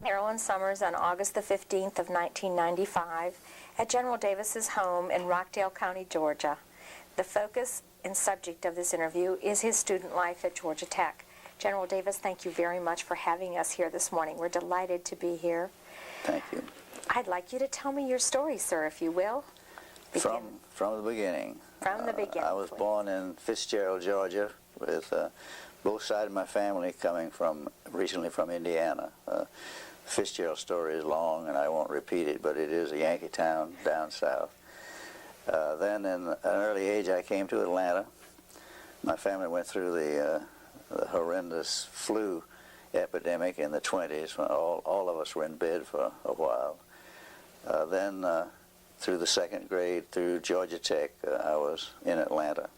Carolyn Summers on August the 15th of 1995 at General Davis's home in Rockdale County, Georgia. The focus and subject of this interview is his student life at Georgia Tech. General Davis, thank you very much for having us here this morning. We're delighted to be here. Thank you. I'd like you to tell me your story, sir, if you will. From the beginning. From the beginning, I was please. born in Fitzgerald, Georgia, with both sides of my family coming recently from Indiana. Fitzgerald story is long, and I won't repeat it, but it is a Yankee town down south. Then, in an early age, I came to Atlanta. My family went through the horrendous flu epidemic in the 20s when all of us were in bed for a while. Then, through the second grade, through Georgia Tech, I was in Atlanta.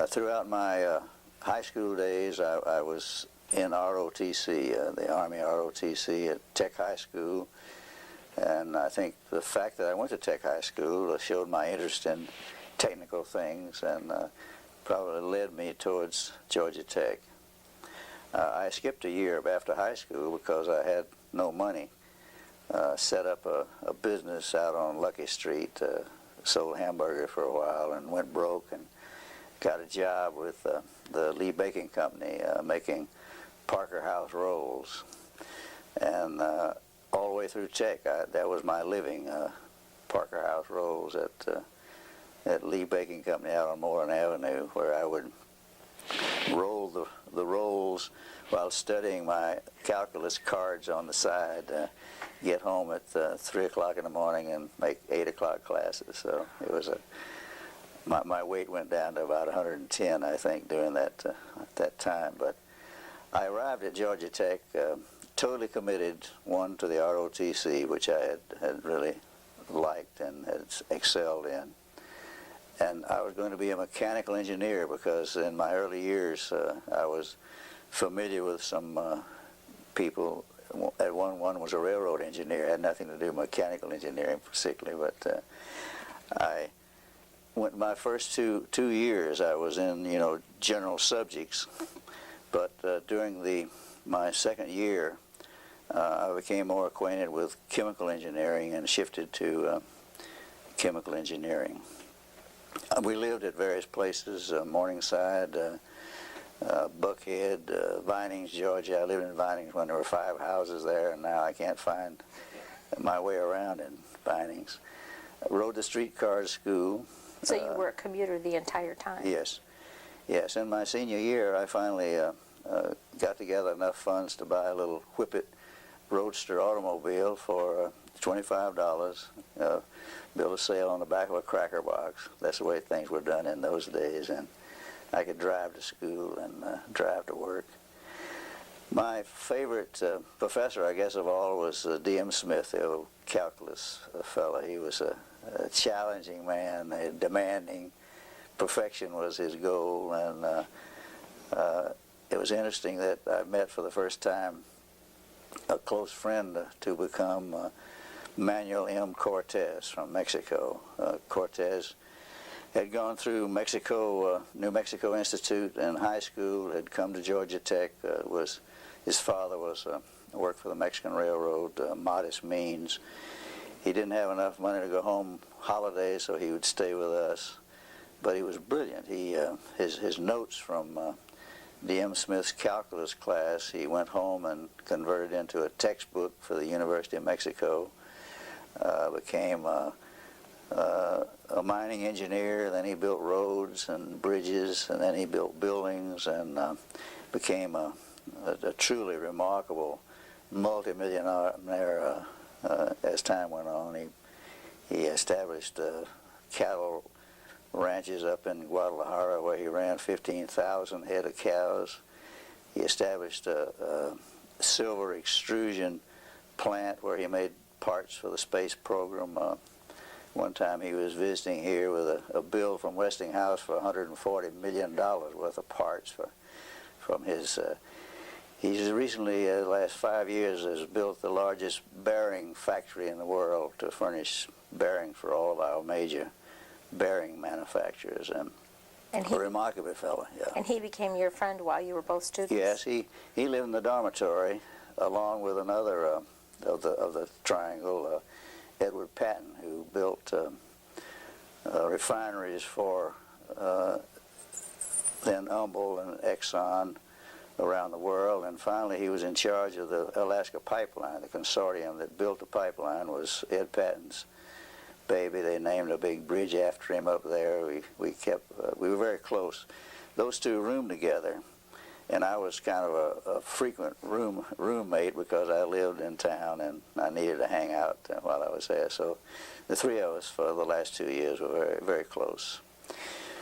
Throughout my high school days, I was in ROTC, the Army ROTC at Tech High School, and I think the fact that I went to Tech High School showed my interest in technical things and probably led me towards Georgia Tech. I skipped a year after high school because I had no money. Set up a business out on Lucky Street, sold hamburgers for a while and went broke, and got a job with the Lee Baking Company making Parker House rolls. And all the way through Tech, that was my living, Parker House rolls at Lee Baking Company out on Moreland Avenue, where I would roll the rolls while studying my calculus cards on the side, get home at 3 o'clock in the morning and make 8 o'clock classes. So it was my weight went down to about 110, I think, during that time. But I arrived at Georgia Tech totally committed, one, to the ROTC, which I had really liked and had excelled in. And I was going to be a mechanical engineer because in my early years I was familiar with some people. One was a railroad engineer, had nothing to do with mechanical engineering particularly, but I went my first two years I was in general subjects, but during my second year I became more acquainted with chemical engineering and shifted to chemical engineering. We lived at various places, Morningside, Buckhead, Vinings, Georgia. I lived in Vinings when there were 5 houses there, and now I can't find my way around in Vinings. I rode the streetcar to school. So you were a commuter the entire time? Yes. Yes. In my senior year, I finally got together enough funds to buy a little Whippet Roadster automobile for $25, build a sail on the back of a cracker box. That's the way things were done in those days, and I could drive to school and drive to work. My favorite professor, I guess, of all was D.M. Smith, the old calculus fellow. He was a challenging man, demanding. Perfection was his goal, and it was interesting that I met for the first time a close friend to become Manuel M. Cortez from Mexico. Cortez had gone through New Mexico Institute in high school, had come to Georgia Tech. His father worked for the Mexican Railroad, modest means. He didn't have enough money to go home holidays, so he would stay with us. But he was brilliant. His notes from D.M. Smith's calculus class, he went home and converted into a textbook for the University of Mexico, became a mining engineer, then he built roads and bridges, and then he built buildings, and became a truly remarkable multimillionaire as time went on. He established cattle ranches up in Guadalajara where he ran 15,000 head of cows. He established a silver extrusion plant where he made parts for the space program. One time he was visiting here with a bill from Westinghouse for $140 million worth of parts from his... He's recently, the last 5 years, has built the largest bearing factory in the world to furnish bearings for all of our major bearing manufacturers. And a remarkable fellow, yeah. And he became your friend while you were both students? Yes, he lived in the dormitory along with another of the triangle, Edward Patton, who built refineries for then Humble and Exxon around the world, and finally he was in charge of the Alaska Pipeline. The consortium that built the pipeline was Ed Patton's baby. They named a big bridge after him up there. We were very close. Those two roomed together, and I was kind of a frequent roommate because I lived in town and I needed to hang out while I was there. So the three of us for the last 2 years were very, very close.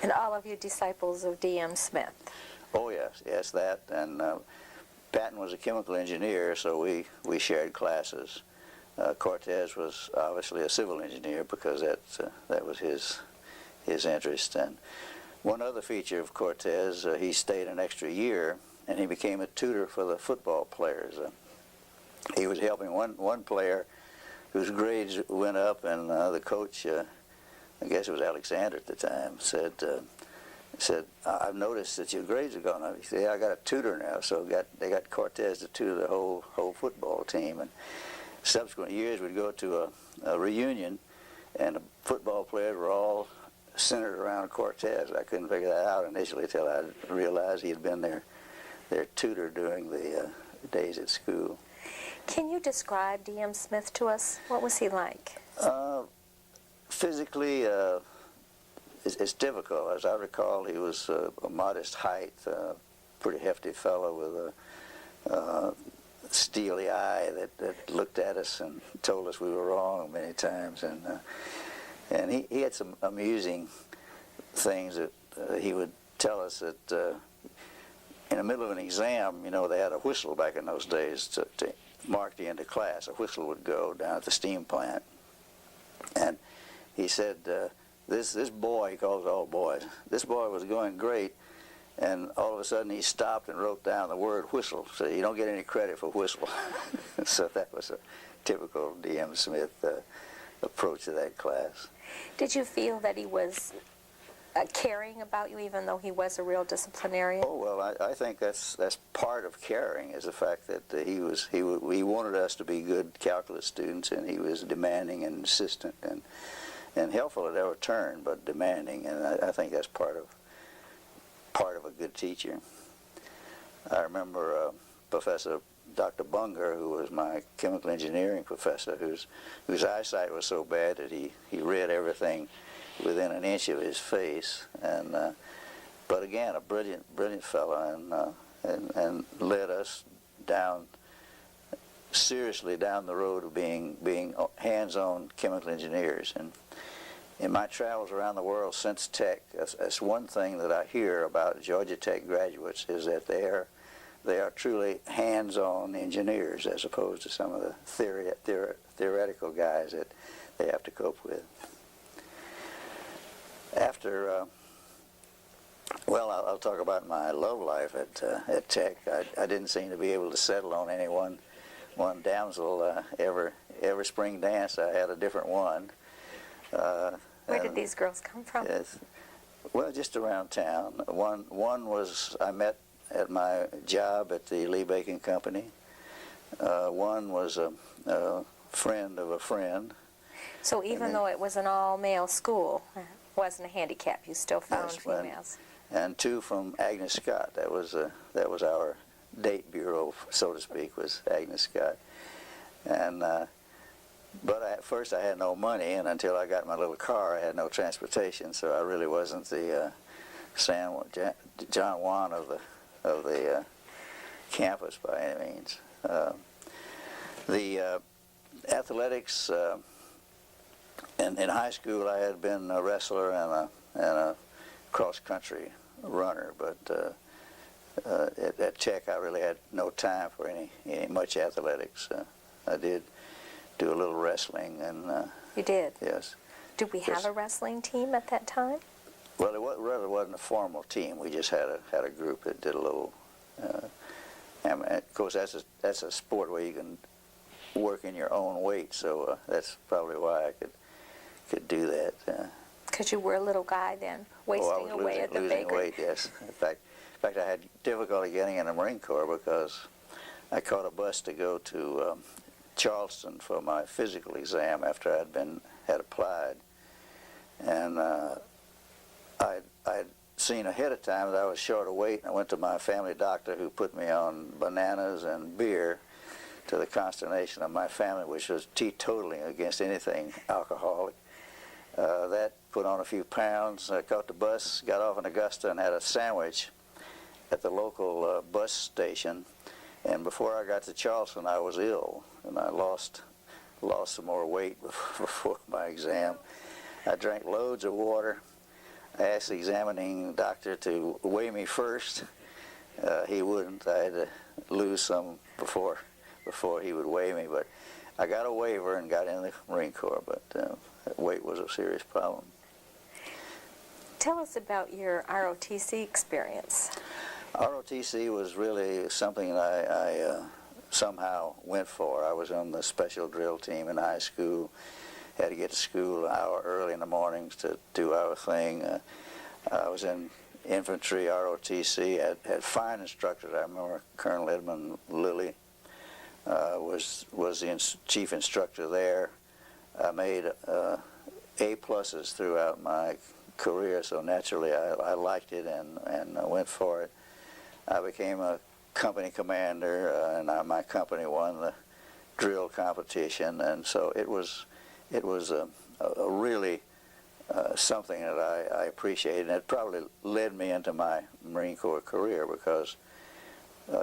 And all of you disciples of D.M. Smith? Oh, yes, that. And Patton was a chemical engineer, so we shared classes. Cortez was obviously a civil engineer because that was his interest. And one other feature of Cortez, he stayed an extra year, and he became a tutor for the football players. He was helping one player whose grades went up, and the coach, I guess it was Alexander at the time, said, I've noticed that your grades are going up. He said, yeah, I got a tutor now. So they got Cortez to tutor the whole football team. And subsequent years, we'd go to a reunion, and the football players were all centered around Cortez. I couldn't figure that out initially until I realized he had been their tutor during the days at school. Can you describe D.M. Smith to us? What was he like? Physically, it's difficult. As I recall, he was a modest height, pretty hefty fellow with a steely eye that looked at us and told us we were wrong many times. And he had some amusing things that he would tell us that in the middle of an exam, you know, they had a whistle back in those days to mark the end of class. A whistle would go down at the steam plant. And he said, this boy, he calls all boys, this boy was going great, and all of a sudden he stopped and wrote down the word whistle. So you don't get any credit for whistle. So that was a typical D.M. Smith approach to that class. Did you feel that he was caring about you, even though he was a real disciplinarian? Oh, well, I think that's part of caring, is the fact that he wanted us to be good calculus students, and he was demanding and insistent and helpful at every turn, but demanding, and I think that's part of a good teacher. I remember Professor Dr. Bunger, who was my chemical engineering professor, whose eyesight was so bad that he read everything within an inch of his face, and but again, a brilliant fellow, and led us seriously down the road of being hands-on chemical engineers. And in my travels around the world since Tech, that's one thing that I hear about Georgia Tech graduates, is that they are truly hands-on engineers, as opposed to some of the theoretical guys that they have to cope with. After, well, I'll talk about my love life at Tech. I didn't seem to be able to settle on any one damsel. Every spring dance, I had a different one. Where did these girls come from? Yes, well, just around town. One was I met at my job at the Lee Bacon Company. One was a friend of a friend. So even though it was an all-male school, wasn't a handicap, you still found females. And two from Agnes Scott. That was our date bureau, so to speak, was Agnes Scott. And but at first I had no money, and until I got my little car, I had no transportation. So I really wasn't the John Juan of the campus by any means. The athletics. In high school, I had been a wrestler and a cross-country runner, but at Tech, I really had no time for any much athletics. I did do a little wrestling, and you did? Yes. Did we have a wrestling team at that time? Well, it really wasn't a formal team. We just had a group that did a little. And of course, that's a sport where you can work in your own weight, so that's probably why I could do that. Because you were a little guy then, wasting away at the bakery. Losing weight, yes. In fact, I had difficulty getting in the Marine Corps because I caught a bus to go to Charleston for my physical exam after had applied, and I'd seen ahead of time that I was short of weight. I went to my family doctor, who put me on bananas and beer, to the consternation of my family, which was teetotaling against anything alcoholic. That put on a few pounds. I caught the bus, got off in Augusta, and had a sandwich at the local bus station. And before I got to Charleston, I was ill, and I lost some more weight before my exam. I drank loads of water. I asked the examining doctor to weigh me first. He wouldn't. I had to lose some before he would weigh me. But I got a waiver and got in the Marine Corps, but weight was a serious problem. Tell us about your ROTC experience. ROTC was really something that I somehow went for. I was on the special drill team in high school. Had to get to school an hour early in the mornings to do our thing. I was in infantry, ROTC, had fine instructors. I remember Colonel Edmund Lilly was the chief instructor there. I made A+s throughout my career, so naturally I liked it and went for it. I became a company commander, and my company won the drill competition, and so it was a really something that I appreciated, and it probably led me into my Marine Corps career, because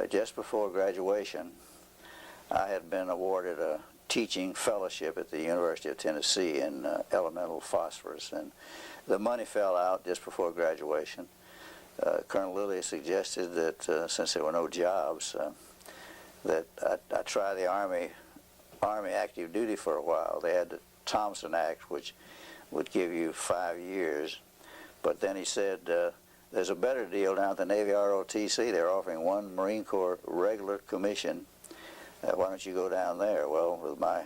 just before graduation, I had been awarded a teaching fellowship at the University of Tennessee in elemental phosphorus, and the money fell out just before graduation. Colonel Lilly suggested that since there were no jobs, that I try the Army active duty for a while. They had the Thompson Act, which would give you 5 years, but then he said, there's a better deal down at the Navy ROTC. They're offering one Marine Corps regular commission. Why don't you go down there? Well, with my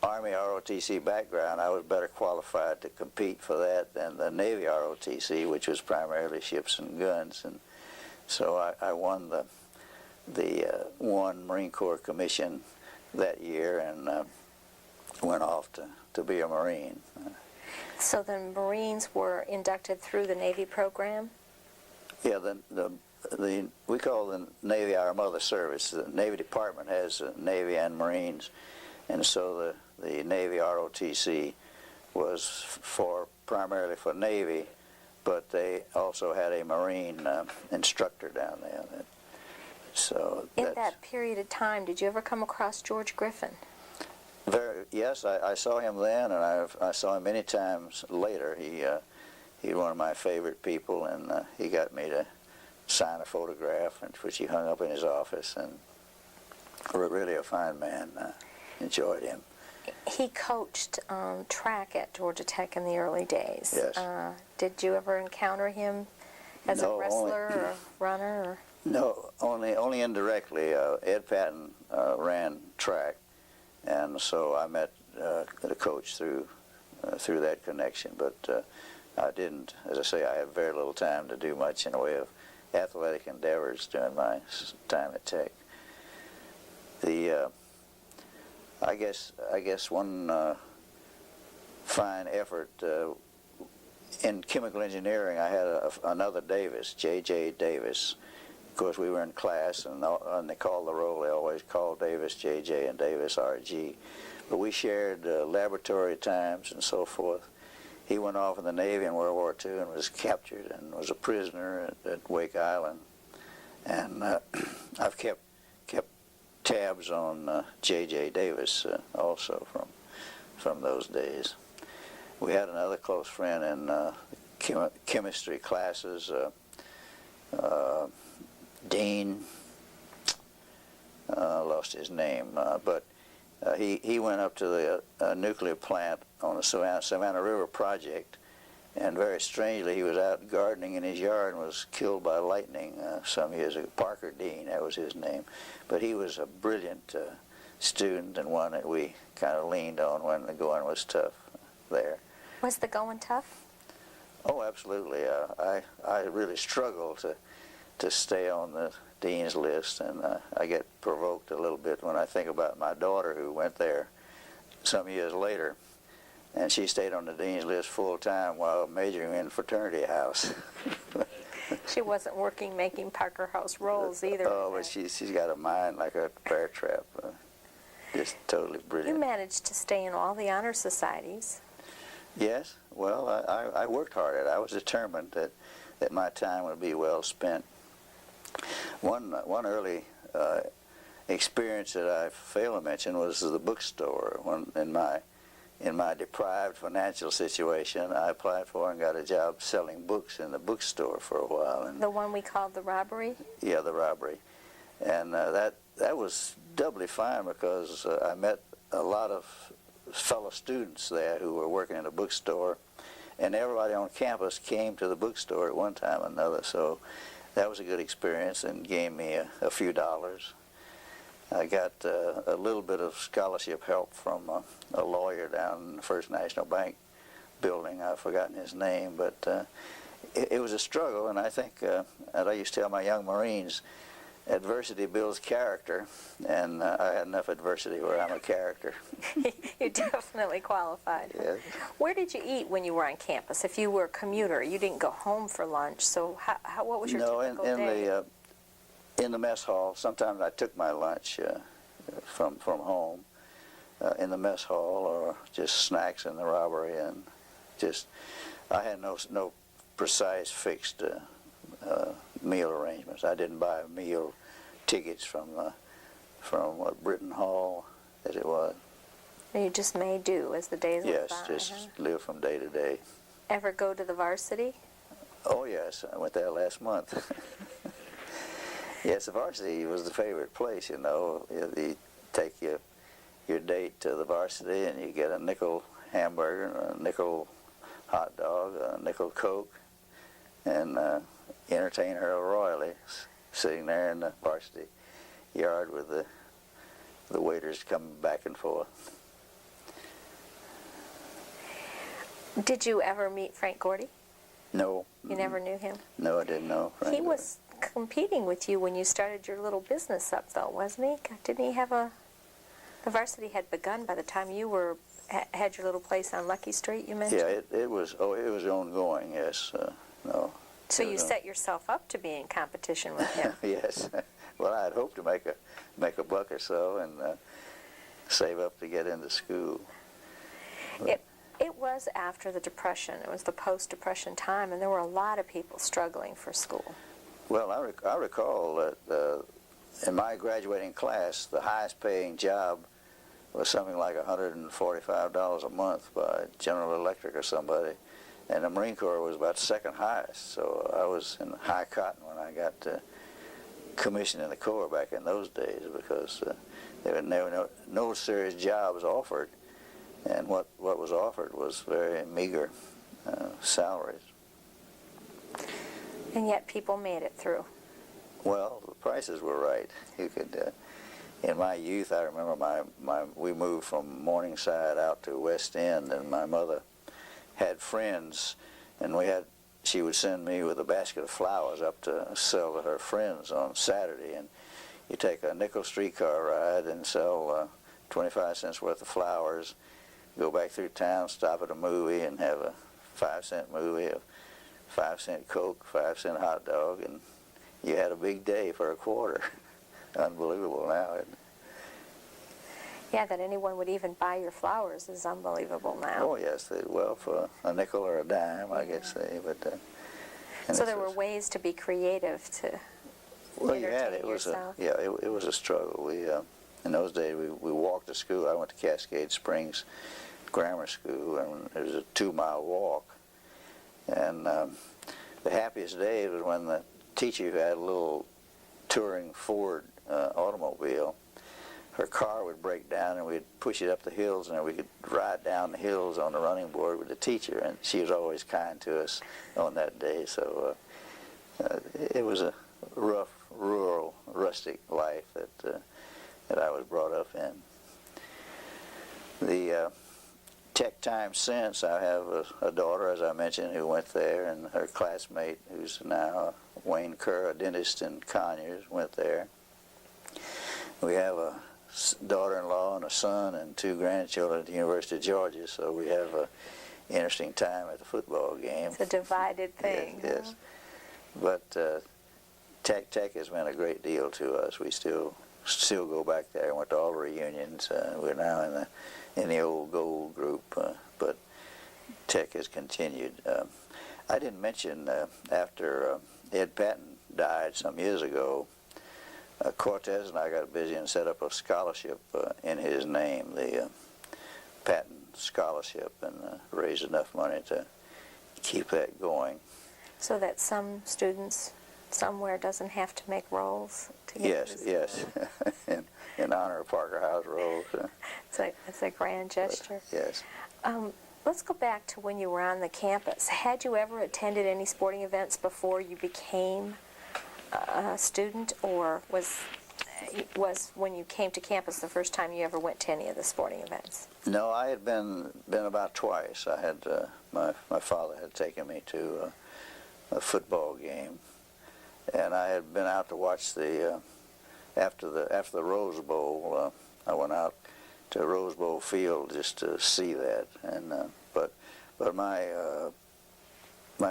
Army ROTC background, I was better qualified to compete for that than the Navy ROTC, which was primarily ships and guns. And so I won the one Marine Corps commission that year, and went off to be a Marine. So the Marines were inducted through the Navy program? Yeah, we call the Navy our mother service. The Navy Department has Navy and Marines, and so the Navy ROTC was primarily for Navy, but they also had a Marine instructor down there. So in that period of time, did you ever come across George Griffin? Yes, I saw him then, and I saw him many times later. He's one of my favorite people, and he got me to sign a photograph, which he hung up in his office, and really a fine man. Enjoyed him. He coached track at Georgia Tech in the early days. Yes. Did you ever encounter him as a wrestler or runner? Or? No, only indirectly. Ed Patton ran track, and so I met the coach through that connection. But I didn't, as I say, I had very little time to do much in the way of athletic endeavors during my time at Tech. I guess one fine effort in chemical engineering, I had another Davis, J.J. Davis. Of course, we were in class, and they called the roll. They always called Davis J.J. and Davis R.G. But we shared laboratory times and so forth. He went off in the Navy in World War II and was captured and was a prisoner at Wake Island. And I've kept tabs on J.J. Davis also from those days. We had another close friend in chemistry classes, Dean. Lost his name, but he went up to the nuclear plant on the Savannah River project, and very strangely he was out gardening in his yard and was killed by lightning some years ago. Parker Dean, that was his name. But he was a brilliant student, and one that we kind of leaned on when the going was tough there. Was the going tough? Oh, absolutely. I really struggled to stay on the dean's list, and I get provoked a little bit when I think about my daughter who went there some years later, and she stayed on the dean's list full time while majoring in fraternity house. She wasn't working making Parker House rolls either. Oh, but she's got a mind like a bear trap. Just totally brilliant. You managed to stay in all the honor societies. Yes. Well, I worked hard at it. I was determined that my time would be well spent. One early experience that I failed to mention was the bookstore. In my deprived financial situation, I applied for and got a job selling books in the bookstore for a while. And the one we called the Robbery? Yeah, the Robbery. And that was doubly fine because I met a lot of fellow students there who were working in a bookstore, and everybody on campus came to the bookstore at one time or another, so that was a good experience and gave me a few dollars. I got a little bit of scholarship help from a lawyer down in the First National Bank building. I've forgotten his name, but it was a struggle, and I think, and I used to tell my young Marines, adversity builds character, and I had enough adversity where I'm a character. You definitely qualified. Yes. Where did you eat when you were on campus? If you were a commuter, you didn't go home for lunch, so what was your typical day? In the mess hall. Sometimes I took my lunch from home in the mess hall, or just snacks in the Robbery, and I had no precise fixed meal arrangements. I didn't buy meal tickets from Britton Hall, as it was. You just made do as the days went by. Yes, just live from day to day. Ever go to the Varsity? Oh yes, I went there last month. Yes, the Varsity was the favorite place. You know, you take your date to the Varsity, and you get a nickel hamburger, a nickel hot dog, a nickel Coke, and entertain her royally, sitting there in the Varsity yard with the waiters coming back and forth. Did you ever meet Frank Gordy? No. You never knew him? No, I didn't know Frank. He was competing with you when you started your little business up, though, wasn't he? Didn't he have the Varsity had begun by the time you had your little place on Lucky Street, you mentioned? Yeah, it was ongoing, yes. No. So you set yourself up to be in competition with him? Yes. Well, I'd hoped to make a buck or so and save up to get into school. It was after the Depression. It was the post-Depression time, and there were a lot of people struggling for school. Well, I recall that in my graduating class, the highest-paying job was something like $145 a month by General Electric or somebody, and the Marine Corps was about second highest. So I was in high cotton when I got commissioned in the Corps back in those days, because there were no serious jobs offered. And what was offered was very meager salaries. And yet people made it through. Well, the prices were right. You could. In my youth, I remember we moved from Morningside out to West End, and my mother had friends, and she would send me with a basket of flowers up to sell to her friends on Saturday. And you take a nickel streetcar ride and sell 25 cents worth of flowers. Go back through town, stop at a movie, and have a 5-cent movie, a 5-cent Coke, 5-cent hot dog, and you had a big day for a quarter. Unbelievable now, isn't it? Yeah, that anyone would even buy your flowers is unbelievable now. Oh yes, well, for a nickel or a dime, I guess they. But so there were ways to be creative to. Well, you had it. It was a struggle. In those days, we walked to school. I went to Cascade Springs Grammar School, and it was a 2-mile walk. And the happiest day was when the teacher, who had a little touring Ford automobile, her car would break down, and we'd push it up the hills, and we could ride down the hills on the running board with the teacher. And she was always kind to us on that day. So it was a rough, rural, rustic life that I was brought up in. Tech time since, I have a daughter, as I mentioned, who went there, and her classmate, who's now Wayne Kerr, a dentist in Conyers, went there. We have a daughter-in-law and a son and 2 grandchildren at the University of Georgia, so we have an interesting time at the football game. It's a divided thing. Yes. But Tech has meant a great deal to us. We still go back there. I went to all the reunions. We're now in the old gold group, but Tech has continued. I didn't mention after Ed Patton died some years ago, Cortez and I got busy and set up a scholarship in his name, the Patton Scholarship, and raised enough money to keep that going. So that some students somewhere doesn't have to make rolls to get Yes. in honor of Parker House rolls. It's a grand gesture. Yes. Let's go back to when you were on the campus. Had you ever attended any sporting events before you became a student, or was when you came to campus the first time you ever went to any of the sporting events? No, I had been about twice. I had my father had taken me to a football game, and I had been out to watch the after the Rose Bowl. I went out to Rose Bowl field just to see that, and but my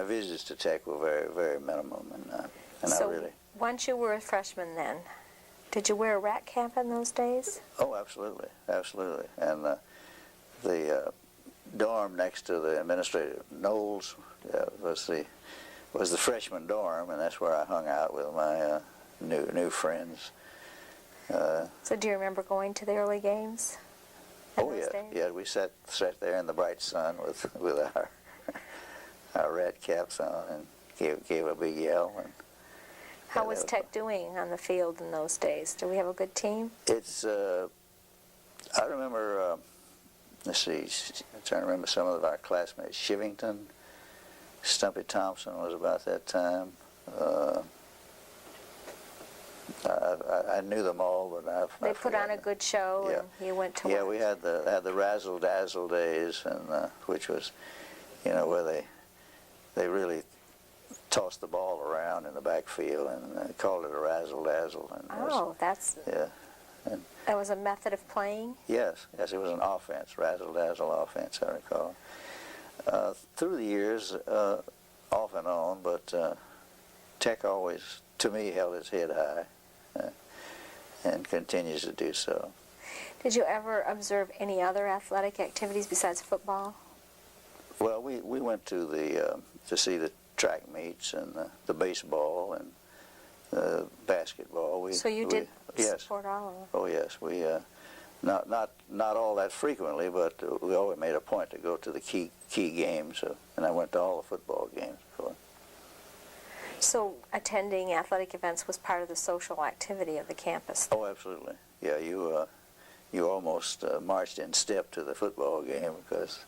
visits to Tech were very, very minimum, and So I really. Once you were a freshman, then did you wear a rat cap in those days? Oh, absolutely, and the dorm next to the administrative Knowles was the freshman dorm, and that's where I hung out with my new friends. So do you remember going to the early games? Oh yeah, we sat there in the bright sun with our rat caps on and gave a big yell. And how was Tech doing on the field in those days? Do we have a good team? It's I remember. Let's see, I'm trying to remember some of our classmates. Shivington, Stumpy Thompson was about that time. I knew them all, but They put on a good show, and you went to watch. Yeah, we had the Razzle Dazzle days, and which was, where they really tossed the ball around in the backfield, and they called it a Razzle Dazzle. And That was a method of playing? Yes, it was an offense, Razzle Dazzle offense, I recall. Through the years, off and on, but Tech always, to me, held its head high, and continues to do so. Did you ever observe any other athletic activities besides football? Well, we went to see the track meets and the baseball and basketball. So you did support all of them? Oh yes, we not all that frequently, but we always made a point to go to the key games, and I went to all the football games before. So attending athletic events was part of the social activity of the campus? Oh, absolutely. Yeah, you almost marched in step to the football game because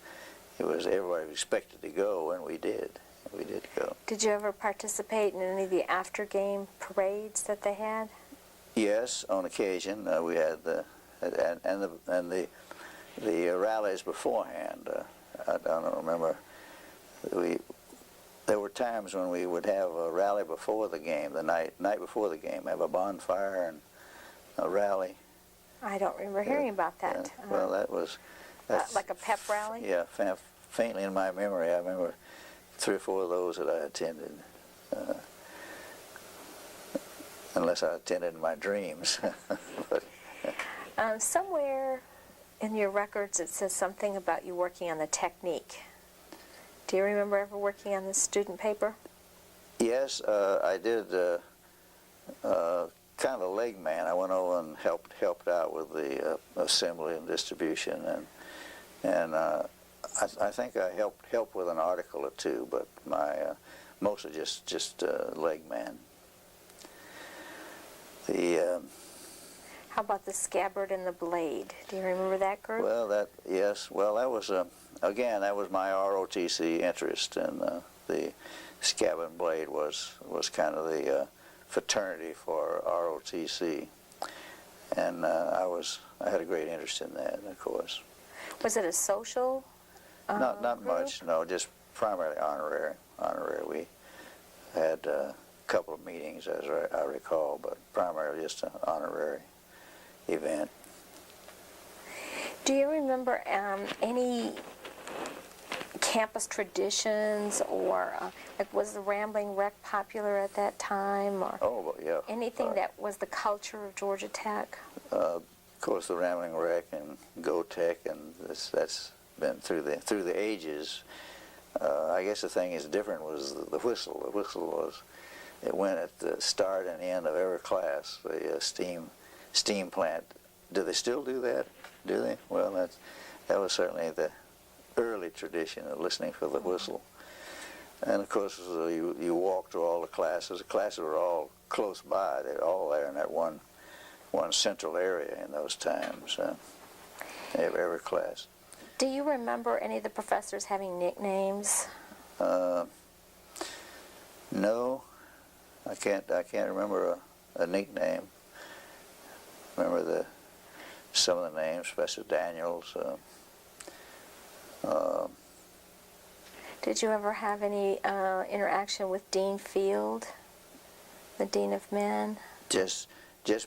it was everybody expected to go, and we did. We did go. Did you ever participate in any of the after-game parades that they had? Yes, on occasion. We had the rallies beforehand. I don't remember. There were times when we would have a rally before the game, the night before the game, have a bonfire and a rally. I don't remember hearing about that. Well, that's like a pep rally? Yeah, faintly in my memory, I remember 3 or 4 of those that I attended. Unless I attended in my dreams. But, somewhere in your records it says something about you working on the technique. Do you remember ever working on the student paper? Yes, I did kind of a leg man. I went over and helped out with the assembly and distribution, and I think I helped with an article or 2, but mostly just leg man. How about the scabbard and the blade? Do you remember that group? Well, that was again, that was my ROTC interest, and the scabbard and blade was kind of the fraternity for ROTC, and I had a great interest in that, of course. Was it a social Not group? much, no, just primarily honorary. Honorary. We had a couple of meetings, as I recall, but primarily just an honorary event. Do you remember any campus traditions, or like was the Rambling Wreck popular at that time, or Oh, yeah. anything that was the culture of Georgia Tech? Of course, the Rambling Wreck and Go Tech, and that's been through the ages. I guess the thing is different was the whistle. The whistle it went at the start and end of every class. The steam plant. Do they still do that? Do they? Well, that was certainly the early tradition of listening for the whistle. And of course, you walk through all the classes. The classes were all close by. They're all there in that one central area in those times. Every class. Do you remember any of the professors having nicknames? No, I can't remember a nickname. Remember some of the names, Professor Daniels. Did you ever have any interaction with Dean Field, the Dean of Men? Just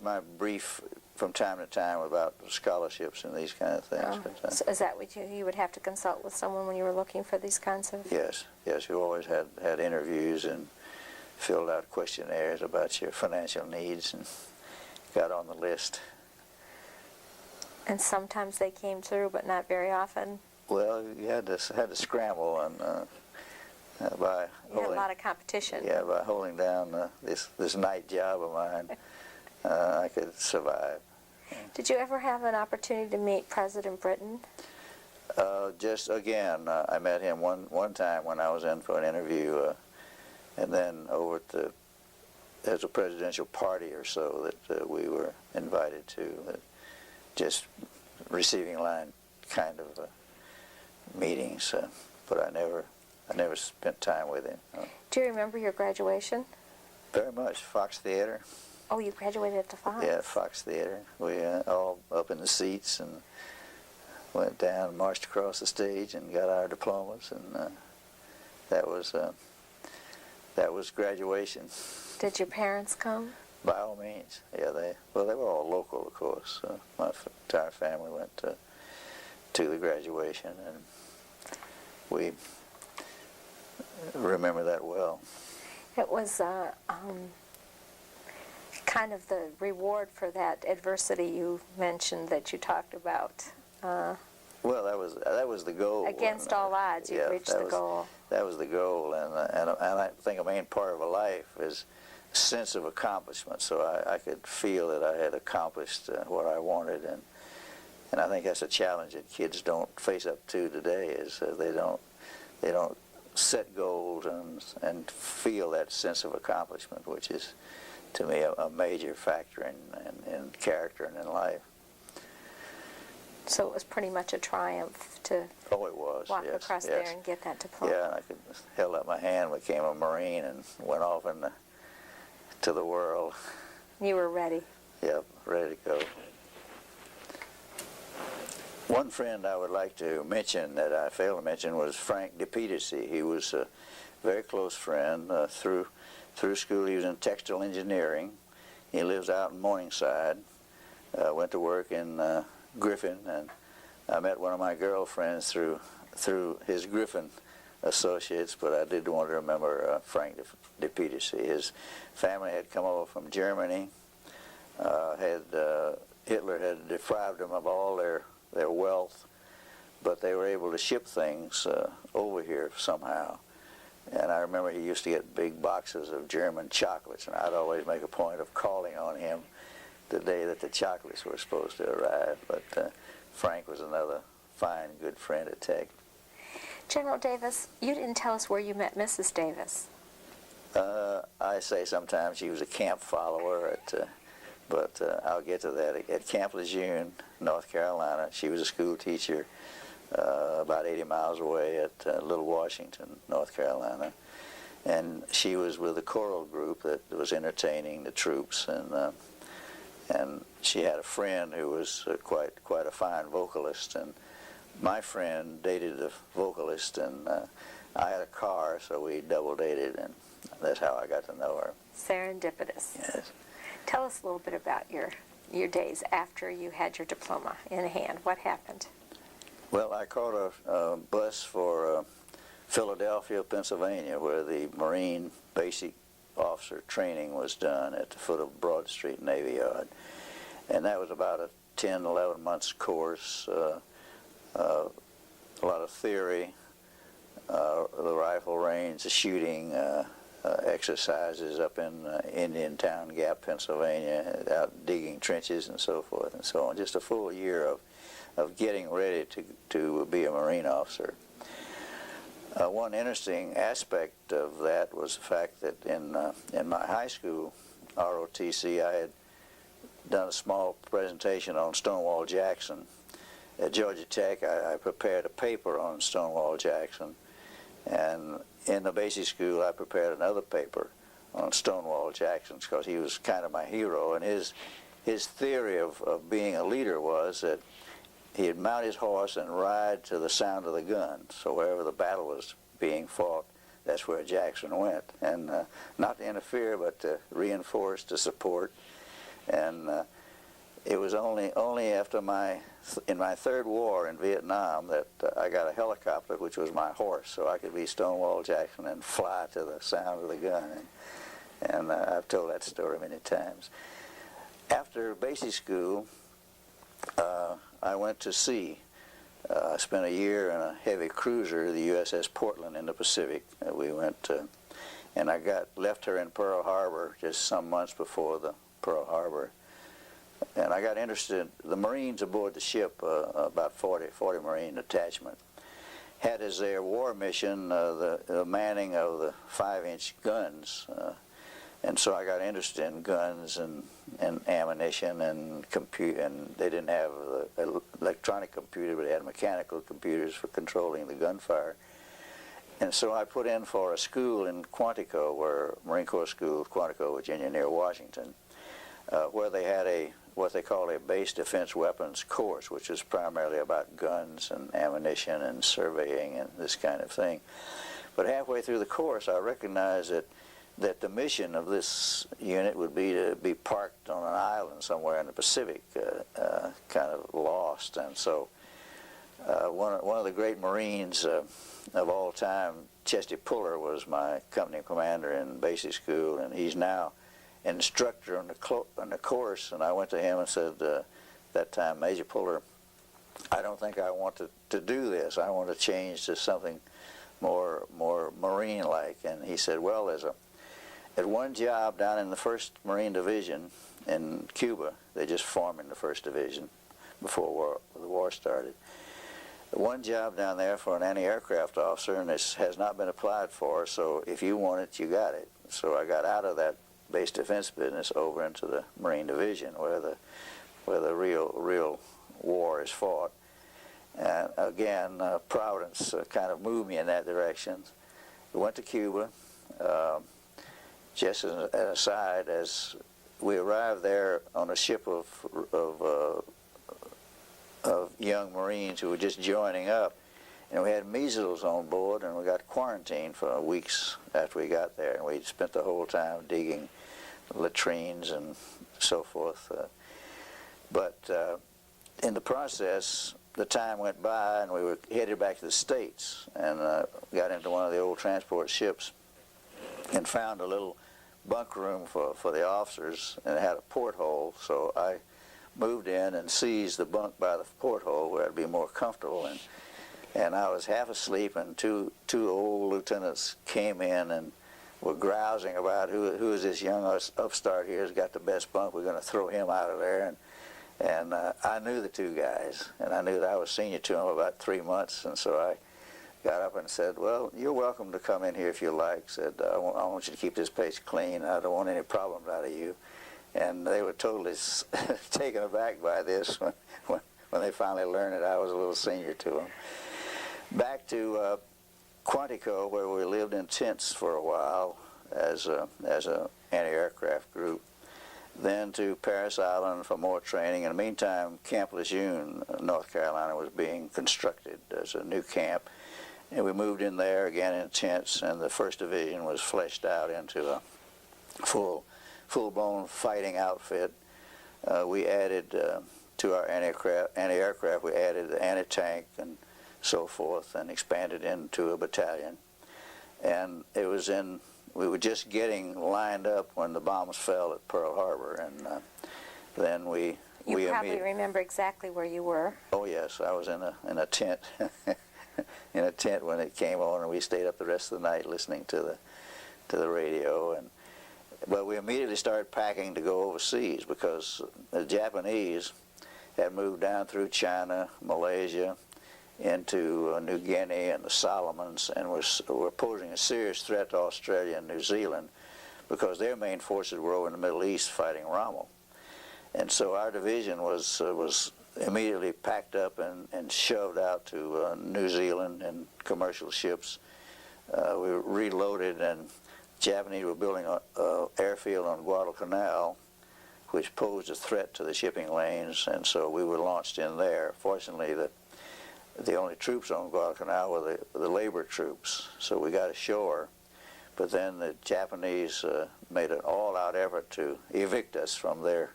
my brief from time to time about scholarships and these kind of things. So is that what you would have to consult with someone when you were looking for these kinds of? Yes. You always had interviews and filled out questionnaires about your financial needs and got on the list. And sometimes they came through, but not very often. Well, you had to scramble and by you had a lot of competition. Yeah, by holding down this night job of mine, I could survive. Did you ever have an opportunity to meet President Britton? Just again, I met him one time when I was in for an interview, and then over at there's a presidential party or so that we were invited to, just receiving line kind of meetings. But I never spent time with him. Do you remember your graduation? Very much. Fox Theater. Oh, you graduated at the Fox. Yeah, Fox Theater. We all up in the seats and went down and marched across the stage and got our diplomas, and that was graduation. Did your parents come? By all means. Yeah, they were all local, of course. My entire family went to the graduation, and we remember that well. It was kind of the reward for that adversity you mentioned that you talked about. Well, that was the goal. Against all odds, you reached the goal. That was the goal, and I think a main part of a life is a sense of accomplishment. So I could feel that I had accomplished what I wanted, and I think that's a challenge that kids don't face up to today. Is they don't set goals and feel that sense of accomplishment, which is, to me, a major factor in character and in life. So it was pretty much a triumph to walk across there and get that diploma. Yeah, and I held up my hand, became a Marine, and went off to the world. You were ready. Yep, ready to go. One friend I would like to mention that I failed to mention was Frank DePeterson. He was a very close friend. Through school, he was in textile engineering. He lives out in Morningside. Went to work in Griffin, and I met one of my girlfriends through his Griffin associates, but I did want to remember Frank DePeterson. His family had come over from Germany. Hitler had deprived them of all their wealth, but they were able to ship things over here somehow. And I remember he used to get big boxes of German chocolates, and I'd always make a point of calling on him the day that the chocolates were supposed to arrive. But Frank was another fine, good friend at Tech. General Davis, you didn't tell us where you met Mrs. Davis. I say sometimes she was a camp follower, but I'll get to that. At Camp Lejeune, North Carolina, she was a school teacher about 80 miles away at Little Washington, North Carolina. And she was with a choral group that was entertaining the troops, and she had a friend who was quite a fine vocalist, and my friend dated the vocalist, and I had a car, so we double dated, and that's how I got to know her. Serendipitous. Yes. Tell us a little bit about your days after you had your diploma in hand. What happened? Well, I caught a bus for Philadelphia, Pennsylvania, where the Marine Basic Officer training was done at the foot of Broad Street Navy Yard. And that was about a 10, 11 months course, a lot of theory, the rifle range, the shooting exercises up in Indian Town Gap, Pennsylvania, out digging trenches and so forth and so on. Just a full year of getting ready to be a Marine officer. One interesting aspect of that was the fact that in my high school, ROTC, I had done a small presentation on Stonewall Jackson. At Georgia Tech, I prepared a paper on Stonewall Jackson, and in the basic school, I prepared another paper on Stonewall Jackson because he was kind of my hero, and his theory of being a leader was that he'd mount his horse and ride to the sound of the gun. So wherever the battle was being fought, that's where Jackson went, and not to interfere, but to reinforce, to support. And it was only after in my third war in Vietnam that I got a helicopter, which was my horse, so I could be Stonewall Jackson and fly to the sound of the gun. And I've told that story many times. After basic school, I went to sea. I spent a year in a heavy cruiser, the USS Portland in the Pacific. We went, and I left her in Pearl Harbor just some months before the Pearl Harbor. And I got interested. The Marines aboard the ship, about 40 Marine detachment, had as their war mission the manning of the 5-inch guns. And so I got interested in guns and ammunition and compute. And they didn't have electronic computers, but they had mechanical computers for controlling the gunfire. And so I put in for a school in Quantico, Marine Corps School, Quantico, Virginia, near Washington, where they had what they call a base defense weapons course, which is primarily about guns and ammunition and surveying and this kind of thing. But halfway through the course, I recognized that the mission of this unit would be to be parked on an island somewhere in the Pacific, kind of lost. And so one of the great Marines of all time, Chesty Puller, was my company commander in basic school, and he's now an instructor on the course. And I went to him and said, that time, Major Puller, I don't think I want to do this. I want to change to something more Marine-like. And he said, well, at one job down in the 1st Marine Division in Cuba, they just formed in the 1st Division before the war started. One job down there for an anti-aircraft officer, and this has not been applied for, so if you want it, you got it. So I got out of that base defense business over into the Marine Division, where the real war is fought. And again, Providence kind of moved me in that direction. We went to Cuba. Just as an aside, as we arrived there on a ship of young Marines who were just joining up, and we had measles on board, and we got quarantined for weeks after we got there, and we spent the whole time digging latrines and so forth. But in the process, the time went by, and we were headed back to the States, and got into one of the old transport ships and found a little bunk room for the officers, and it had a porthole, so I moved in and seized the bunk by the porthole where I'd be more comfortable. And I was half asleep, and two old lieutenants came in and were grousing about who is this young upstart here who's got the best bunk, we're going to throw him out of there. And I knew the two guys, and I knew that I was senior to them about 3 months, and so I got up and said, well, you're welcome to come in here if you like. Said, I want you to keep this place clean. I don't want any problems out of you. And they were totally taken aback by this when they finally learned that I was a little senior to them. Back to Quantico, where we lived in tents for a while as a anti-aircraft group. then to Parris Island for more training. In the meantime, Camp Lejeune, North Carolina, was being constructed as a new camp. And we moved in there again in tents, and the 1st Division was fleshed out into a full-blown fighting outfit. We added to our anti-aircraft, we added the anti-tank and so forth, and expanded into a battalion. And it was we were just getting lined up when the bombs fell at Pearl Harbor, and then we You probably remember exactly where you were. Oh yes, I was in a tent, in a tent when it came on, and we stayed up the rest of the night listening to the radio. But we immediately started packing to go overseas because the Japanese had moved down through China, Malaysia, into New Guinea and the Solomons, and were posing a serious threat to Australia and New Zealand because their main forces were over in the Middle East fighting Rommel. And so our division was immediately packed up and shoved out to New Zealand in commercial ships. We were reloaded, and Japanese were building an airfield on Guadalcanal, which posed a threat to the shipping lanes, and so we were launched in there. Fortunately, the only troops on Guadalcanal were the labor troops, so we got ashore. But then the Japanese made an all-out effort to evict us from their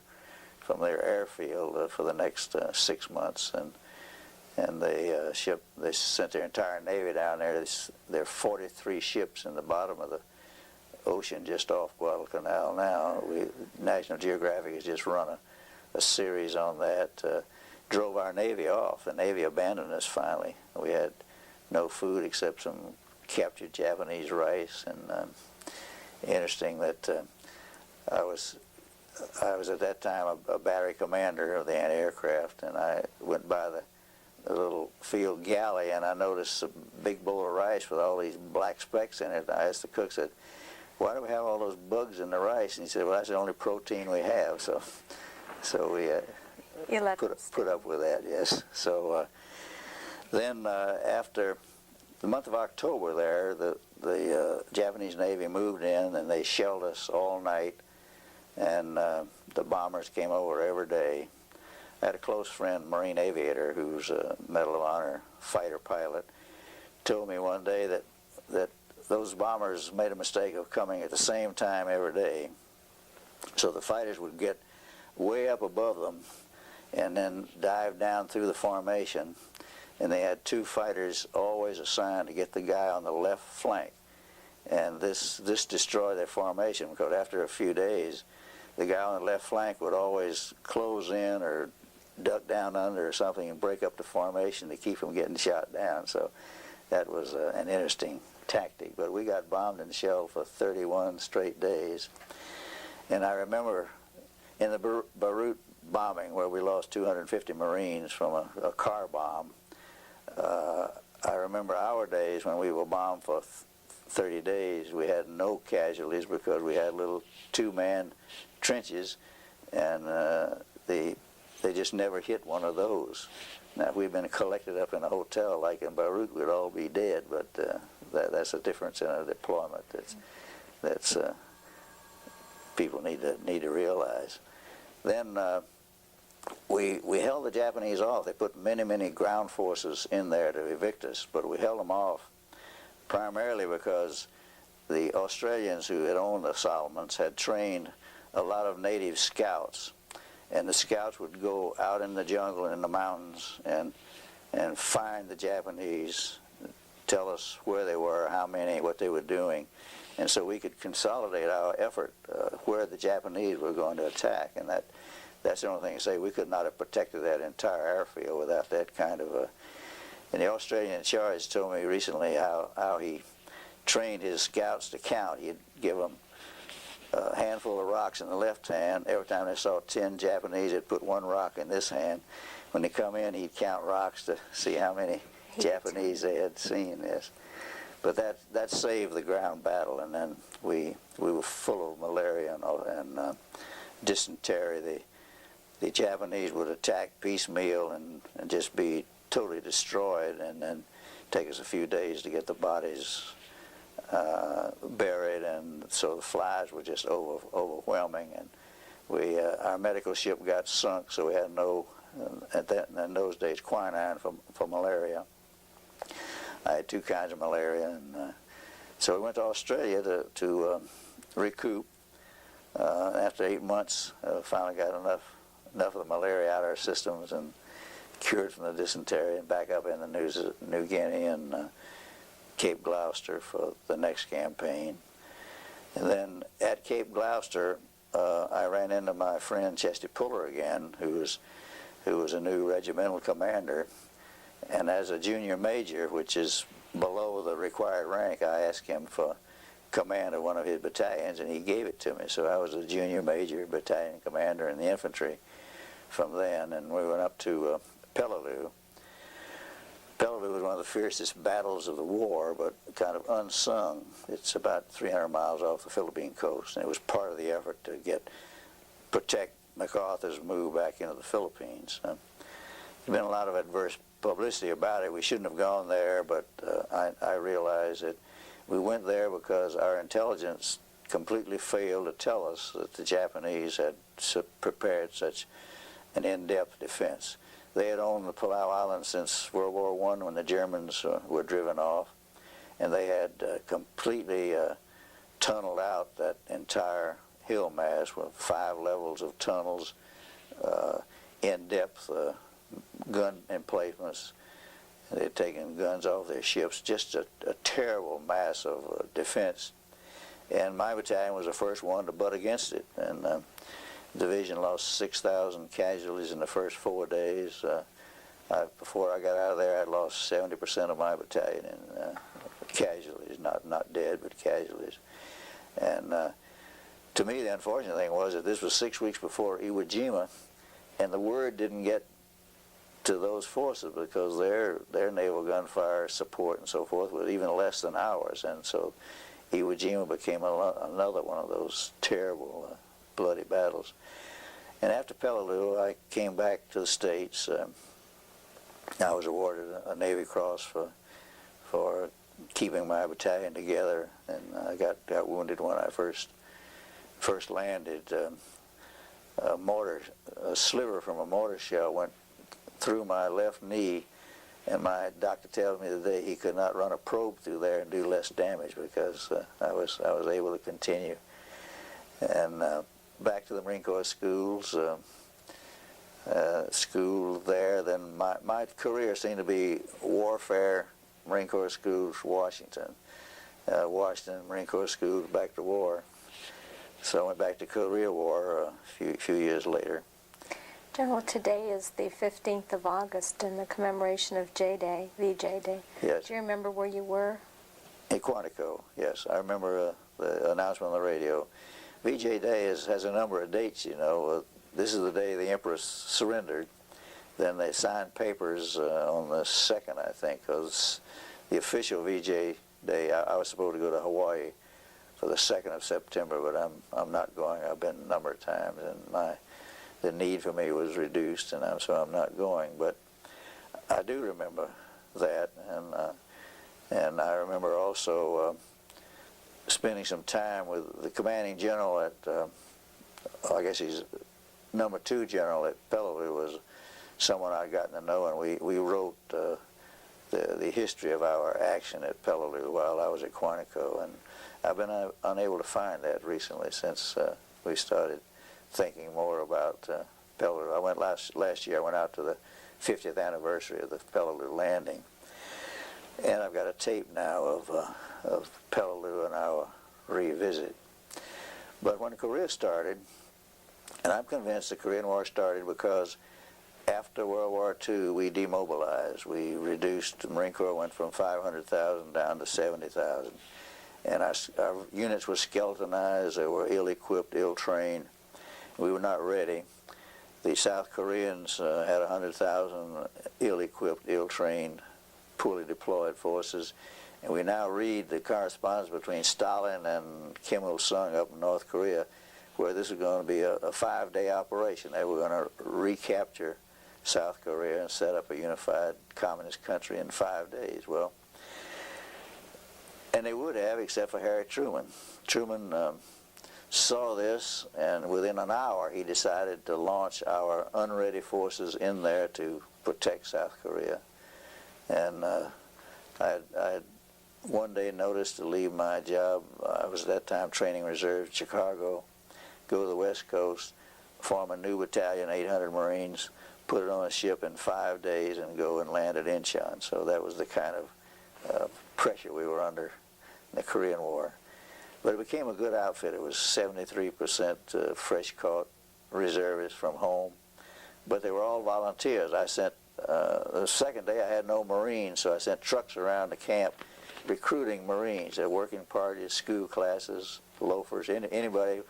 airfield for the next 6 months, and they sent their entire navy down there. There are 43 ships in the bottom of the ocean just off Guadalcanal now. National Geographic has just run a series on that. Drove our Navy off. The Navy abandoned us finally. We had no food except some captured Japanese rice, and interesting that I was at that time a battery commander of the anti-aircraft, and I went by the little field galley, and I noticed a big bowl of rice with all these black specks in it. I asked the cook, said, "Why do we have all those bugs in the rice?" And he said, "Well, that's the only protein we have." So we put up with that, yes. So then after the month of October there, the Japanese Navy moved in, and they shelled us all night, and the bombers came over every day. I had a close friend, Marine aviator, who's a Medal of Honor fighter pilot, told me one day that those bombers made a mistake of coming at the same time every day. So the fighters would get way up above them and then dive down through the formation, and they had 2 fighters always assigned to get the guy on the left flank. And this destroyed their formation, because after a few days, the guy on the left flank would always close in or duck down under or something and break up the formation to keep them getting shot down. So that was an interesting tactic. But we got bombed and shelled for 31 straight days. And I remember in the Beirut bombing, where we lost 250 Marines from a car bomb, I remember our days when we were bombed for 30 days. We had no casualties because we had little 2-man trenches, and they just never hit one of those. Now, if we'd been collected up in a hotel like in Beirut, we'd all be dead, but that's a difference in a deployment that's people need to realize. Then we held the Japanese off. They put many ground forces in there to evict us, but we held them off primarily because the Australians who had owned the Solomons had trained a lot of native scouts, and the scouts would go out in the jungle and in the mountains and find the Japanese, tell us where they were, how many, what they were doing, and so we could consolidate our effort where the Japanese were going to attack. And that's the only thing to say. We could not have protected that entire airfield without that kind of a... And the Australian in charge told me recently how he trained his scouts to count. He'd give them a handful of rocks in the left hand. Every time they saw 10 Japanese, they'd put 1 rock in this hand. When they come in, he'd count rocks to see how many Japanese they had seen this. But that saved the ground battle, and then we were full of malaria and dysentery. The Japanese would attack piecemeal and just be totally destroyed, and then take us a few days to get the bodies buried, and so the flies were just overwhelming, and our medical ship got sunk, so we had no, in those days, quinine for malaria. I had 2 kinds of malaria, and so we went to Australia to recoup. After 8 months, finally got enough of the malaria out of our systems and cured from the dysentery, and back up in the New Guinea and Cape Gloucester for the next campaign. And then at Cape Gloucester, I ran into my friend Chesty Puller again, who was a new regimental commander. And as a junior major, which is below the required rank, I asked him for command of one of his battalions, and he gave it to me. So I was a junior major, battalion commander in the infantry from then, and we went up to Peleliu. Peleliu was one of the fiercest battles of the war, but kind of unsung. It's about 300 miles off the Philippine coast, and it was part of the effort to protect MacArthur's move back into the Philippines. There's been a lot of adverse publicity about it. We shouldn't have gone there, but I realized that we went there because our intelligence completely failed to tell us that the Japanese had prepared such an in-depth defense. They had owned the Palau Islands since World War I when the Germans were driven off, and they had completely tunneled out that entire hill mass with 5 levels of tunnels, in-depth gun emplacements. They had taken guns off their ships, just a terrible mass of defense. And my battalion was the first one to butt against it, and the division lost 6,000 casualties in the first 4 days. Before I got out of there, I'd lost 70% of my battalion in casualties, not dead, but casualties. And to me, the unfortunate thing was that this was 6 weeks before Iwo Jima, and the word didn't get to those forces because their naval gunfire support and so forth was even less than ours, and so Iwo Jima became another one of those terrible, bloody battles. And after Peleliu, I came back to the States. I was awarded a Navy Cross for keeping my battalion together, and I got wounded when I first landed. A sliver from a mortar shell went through my left knee, and my doctor tells me today he could not run a probe through there and do less damage because I was able to continue. And back to the Marine Corps schools, school there. Then my career seemed to be warfare, Marine Corps schools, Washington, Marine Corps schools, back to war. So I went back to Korea War a few years later. General, today is the 15th of August in the commemoration of J-Day, VJ Day. Yes. Do you remember where you were? In Quantico, yes. I remember the announcement on the radio. VJ Day has a number of dates, you know. This is the day the Empress surrendered. Then they signed papers on the 2nd, I think, because the official VJ Day, I was supposed to go to Hawaii for the 2nd of September, but I'm not going. I've been a number of times, and the need for me was reduced, and so I'm not going. But I do remember that, and I remember also spending some time with the commanding general at, I guess he's number 2 general at Peleliu, was someone I'd gotten to know, and we wrote the history of our action at Peleliu while I was at Quantico, and I've been unable to find that recently since we started thinking more about Peleliu. I went last year. I went out to the 50th anniversary of the Peleliu landing, and I've got a tape now of Peleliu and our revisit. But when Korea started, and I'm convinced the Korean War started because after World War II we demobilized. We reduced. The Marine Corps went from 500,000 down to 70,000, and our units were skeletonized. They were ill-equipped, ill-trained. We were not ready. The South Koreans had 100,000 ill-equipped, ill-trained, poorly deployed forces. And we now read the correspondence between Stalin and Kim Il-sung up in North Korea, where this was going to be a 5-day operation. They were going to recapture South Korea and set up a unified communist country in 5 days. Well, and they would have, except for Harry Truman. Truman saw this, and within an hour he decided to launch our unready forces in there to protect South Korea. And I had one day noticed to leave my job. I was at that time training reserves in Chicago, go to the West Coast, form a new battalion, 800 Marines, put it on a ship in 5 days, and go and land at Incheon. So that was the kind of pressure we were under in the Korean War. But it became a good outfit. It was 73% fresh-caught reservists from home, but they were all volunteers. I sent, the second day I had no Marines, so I sent trucks around the camp recruiting Marines. They're working parties, school classes, loafers, anybody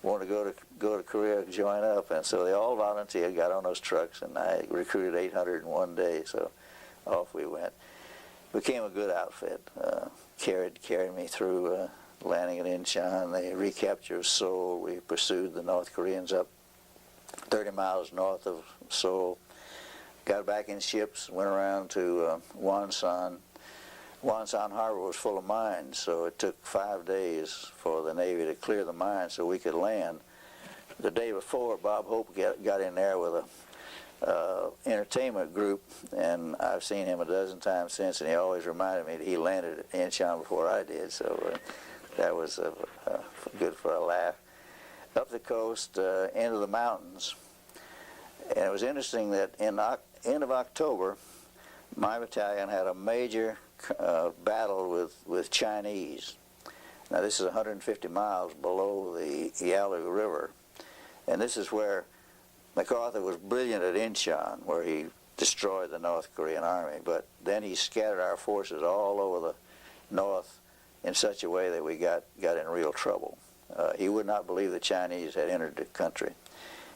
wanted to go to Korea, join up. And so they all volunteered, got on those trucks, and I recruited 800 in one day, so off we went. Became a good outfit. Carried me through landing at Incheon. They recaptured Seoul. We pursued the North Koreans up 30 miles north of Seoul. Got back in ships, went around to Wonsan. Wonsan Harbor was full of mines, so it took 5 days for the Navy to clear the mines so we could land. The day before, Bob Hope got in there with a entertainment group, and I've seen him a dozen times since, and he always reminded me that he landed at Incheon before I did, so that was good for a laugh. Up the coast, into the mountains, and it was interesting that in end of October, my battalion had a major battle with Chinese. Now this is 150 miles below the Yalu River, and this is where MacArthur was brilliant at Incheon, where he destroyed the North Korean army, but then he scattered our forces all over the north in such a way that we got in real trouble. He would not believe the Chinese had entered the country,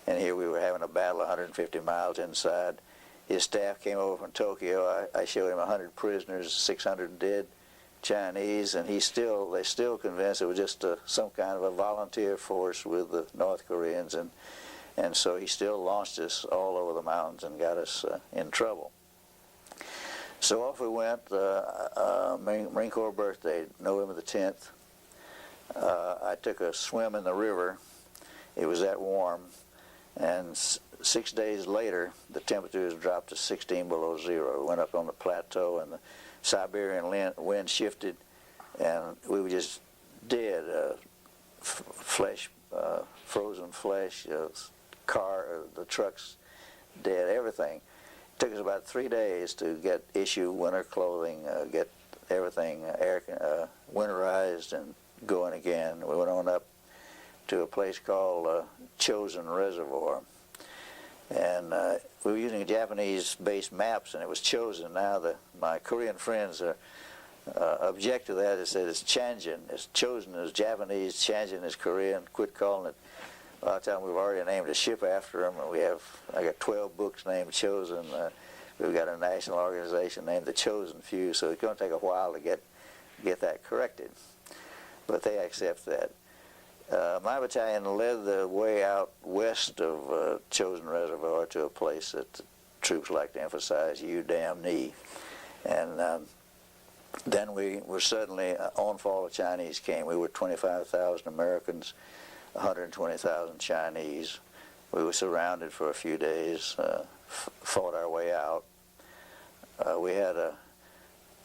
and here we were having a battle 150 miles inside. His staff came over from Tokyo. I showed him 100 prisoners, 600 dead Chinese, and they still convinced it was just some kind of a volunteer force with the North Koreans, and so he still launched us all over the mountains and got us in trouble. So off we went, Marine Corps birthday, November the 10th. I took a swim in the river. It was that warm, and 6 days later, the temperatures dropped to 16 below zero. We went up on the plateau, and the Siberian wind shifted, and we were just dead, flesh, frozen flesh, the trucks dead, everything. It took us about 3 days to issue winter clothing, get everything winterized and going again. We went on up to a place called Chosun Reservoir. And we were using Japanese-based maps, and it was Chosun. Now my Korean friends object to that. They said it's Chanjin. It's Chosun is Japanese, Chanjin is Korean. Quit calling it. A lot of times we've already named a ship after them, and I got 12 books named Chosun. We've got a national organization named the Chosun Few, so it's going to take a while to get that corrected. But they accept that. My battalion led the way out west of Chosun Reservoir to a place that the troops like to emphasize, you damn knee. And then we were suddenly, onfall of Chinese came. We were 25,000 Americans, 120,000 Chinese. We were surrounded for a few days, fought our way out. We had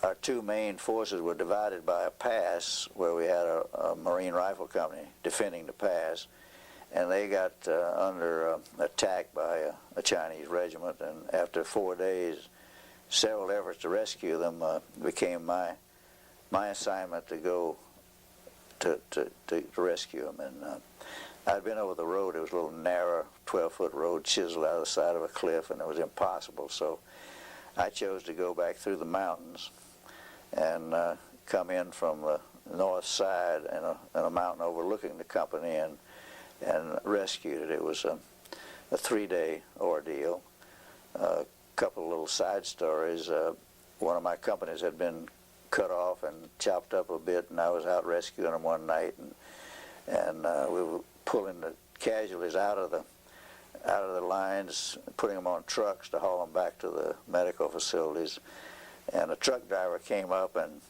our two main forces were divided by a pass where we had a Marine Rifle Company defending the pass, and they got under attack by a Chinese regiment, and after 4 days, several efforts to rescue them became my assignment to go to rescue them. And I'd been over the road. It was a little narrow 12-foot road chiseled out of the side of a cliff, and it was impossible, so I chose to go back through the mountains and come in from the north side in a mountain overlooking the company and rescued it. It was a 3-day ordeal. A couple of little side stories. One of my companies had been cut off and chopped up a bit, and I was out rescuing them one night, and we were pulling the casualties out of the lines, putting them on trucks to haul them back to the medical facilities. And a truck driver came up, and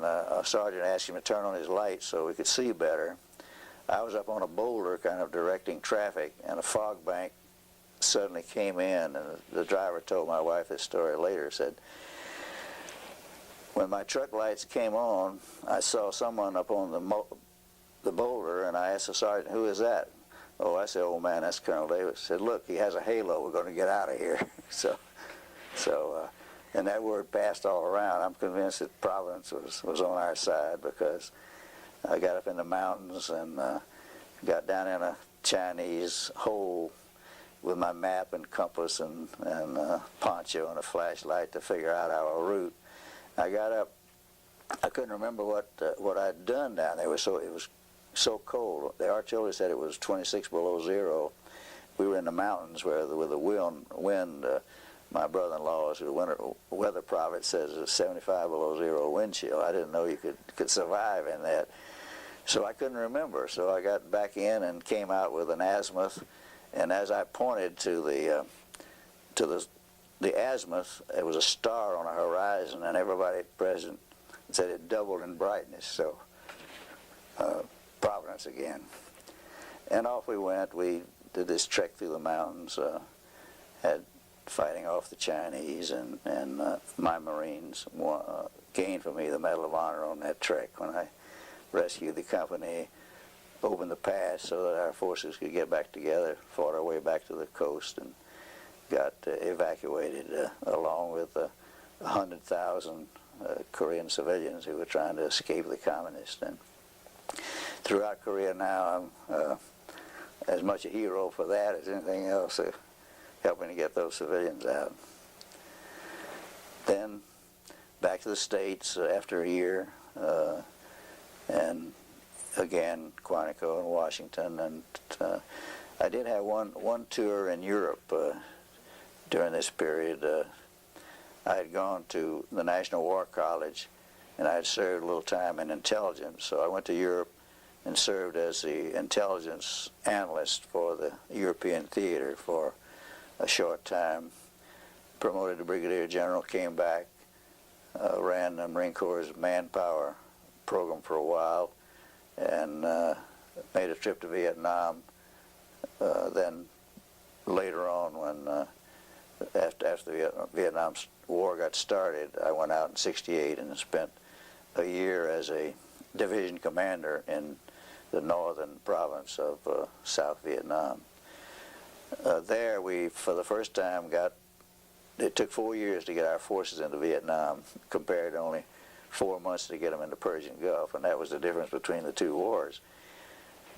a sergeant asked him to turn on his lights so we could see better. I was up on a boulder kind of directing traffic, and a fog bank suddenly came in, and the driver told my wife this story later, said, when my truck lights came on, I saw someone up on the boulder, and I asked the sergeant, who is that? Oh, I said, old man, that's Colonel Davis. He said, look, he has a halo. We're going to get out of here. And that word passed all around. I'm convinced that Providence was on our side, because I got up in the mountains and got down in a Chinese hole with my map and compass and poncho and a flashlight to figure out our route. I got up. I couldn't remember what I'd done down there. It was so cold. The artillery said it was 26 below zero. We were in the mountains where with the wind my brother-in-law, who's a weather prophet, says it's 75 below zero wind chill. I didn't know you could survive in that. So I couldn't remember. So I got back in and came out with an azimuth. And as I pointed to the azimuth, there was a star on the horizon, and everybody present said it doubled in brightness. So Providence again. And off we went. We did this trek through the mountains, had fighting off the Chinese, and my Marines gained for me the Medal of Honor on that trek when I rescued the company, opened the pass so that our forces could get back together, fought our way back to the coast, and got evacuated along with 100,000 Korean civilians who were trying to escape the communists. And throughout Korea now, I'm as much a hero for that as anything else, helping to get those civilians out. Then back to the States after a year, and again Quantico and Washington, and I did have one tour in Europe during this period. I had gone to the National War College, and I had served a little time in intelligence, so I went to Europe and served as the intelligence analyst for the European theater for a short time. Promoted to brigadier general, came back, ran the Marine Corps' manpower program for a while, and made a trip to Vietnam. Then later on, when after the Vietnam War got started, I went out in '68 and spent a year as a division commander in the northern province of South Vietnam. There we, for the first time, it took 4 years to get our forces into Vietnam, compared to only 4 months to get them into Persian Gulf, and that was the difference between the two wars.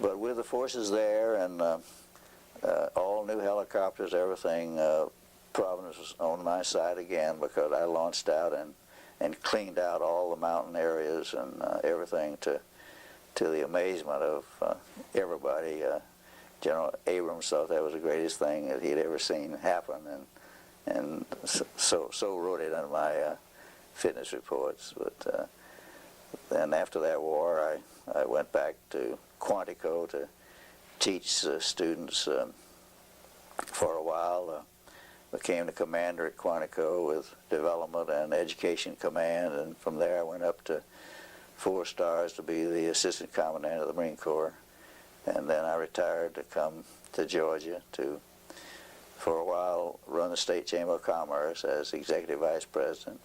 But with the forces there and all new helicopters, everything, Providence was on my side again, because I launched out and cleaned out all the mountain areas and everything to the amazement of everybody. General Abrams thought that was the greatest thing that he'd ever seen happen, and so wrote it on my fitness reports. But then after that war, I went back to Quantico to teach students for a while. Became the commander at Quantico with development and education command, and from there I went up to 4 stars to be the assistant commandant of the Marine Corps. And then I retired to come to Georgia to, for a while, run the State Chamber of Commerce as executive vice president.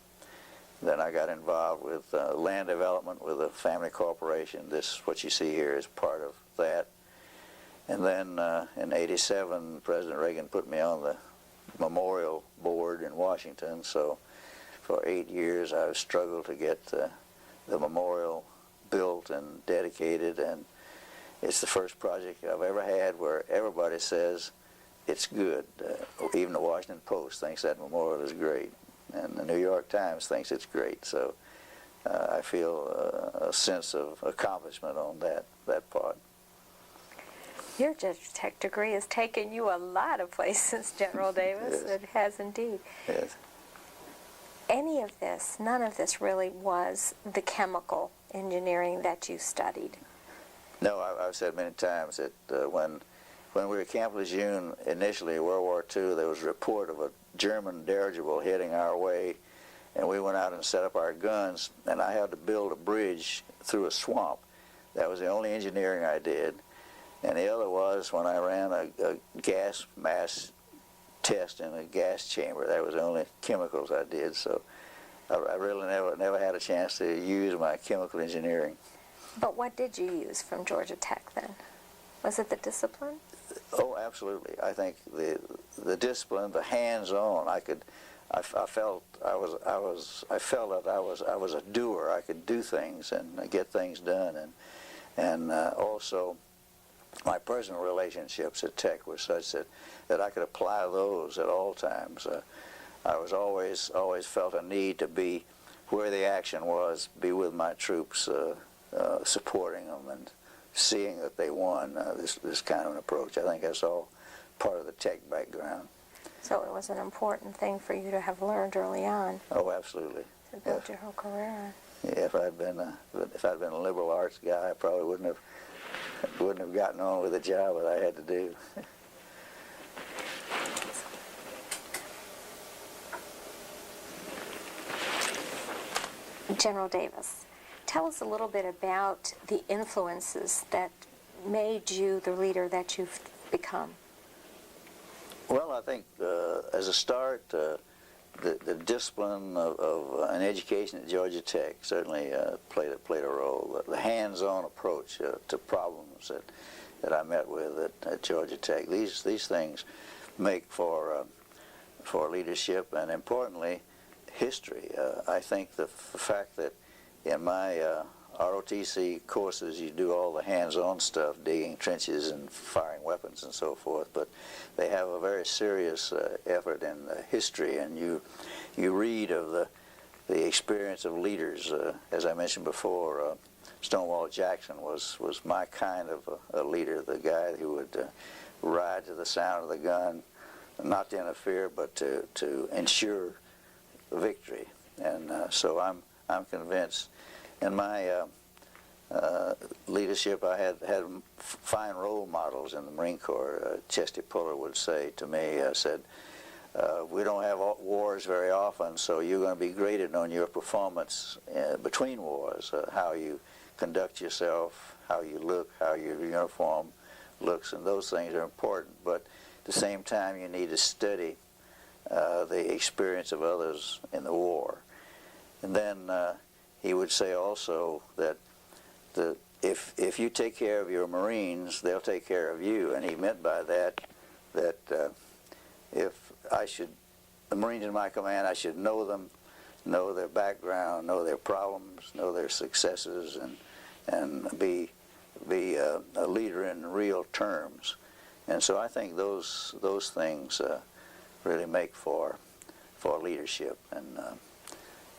Then I got involved with land development with a family corporation. This, what you see here, is part of that. And then in '87, President Reagan put me on the memorial board in Washington. So for 8 years I've struggled to get the memorial built and dedicated, and it's the first project I've ever had where everybody says it's good. Even the Washington Post thinks that memorial is great, and the New York Times thinks it's great. So I feel a sense of accomplishment on that part. Your Georgia Tech degree has taken you a lot of places, General Davis. Yes. It has indeed. Yes. None of this really was the chemical engineering that you studied. No, I've said many times that when we were at Camp Lejeune initially, World War II, there was a report of a German dirigible heading our way, and we went out and set up our guns, and I had to build a bridge through a swamp. That was the only engineering I did. And the other was when I ran a gas mask test in a gas chamber. That was the only chemicals I did, so I really never had a chance to use my chemical engineering. But what did you use from Georgia Tech then? Was it the discipline? Oh, absolutely. I think the discipline, the hands-on. I felt that I was a doer. I could do things and get things done, and also my personal relationships at Tech were such that I could apply those at all times. I was always felt a need to be where the action was, be with my troops, supporting them and seeing that they won. This kind of an approach. I think that's all part of the Tech background. So it was an important thing for you to have learned early on. Oh, absolutely. To build your whole career on. Yeah, if I'd been a liberal arts guy, I probably wouldn't have gotten on with the job that I had to do. General Davis, tell us a little bit about the influences that made you the leader that you've become. Well, I think as a start, the discipline of an education at Georgia Tech certainly played a role. The hands-on approach to problems that I met with at Georgia Tech. These things make for leadership, and importantly, history. I think the fact that in my ROTC courses you do all the hands-on stuff, digging trenches and firing weapons and so forth, but they have a very serious effort in history, and you read of the experience of leaders. As I mentioned before, Stonewall Jackson was my kind of a leader, the guy who would ride to the sound of the gun, not to interfere, but to ensure victory. And so I'm convinced. In my leadership, I had fine role models in the Marine Corps. Chesty Puller would say to me, said, we don't have wars very often, so you're going to be graded on your performance between wars, how you conduct yourself, how you look, how your uniform looks, and those things are important. But at the same time, you need to study the experience of others in the war. And then he would say also that if you take care of your Marines, they'll take care of you. And he meant by that if the Marines in my command, I should know them, know their background, know their problems, know their successes, and be a leader in real terms. And so I think those things really make for leadership,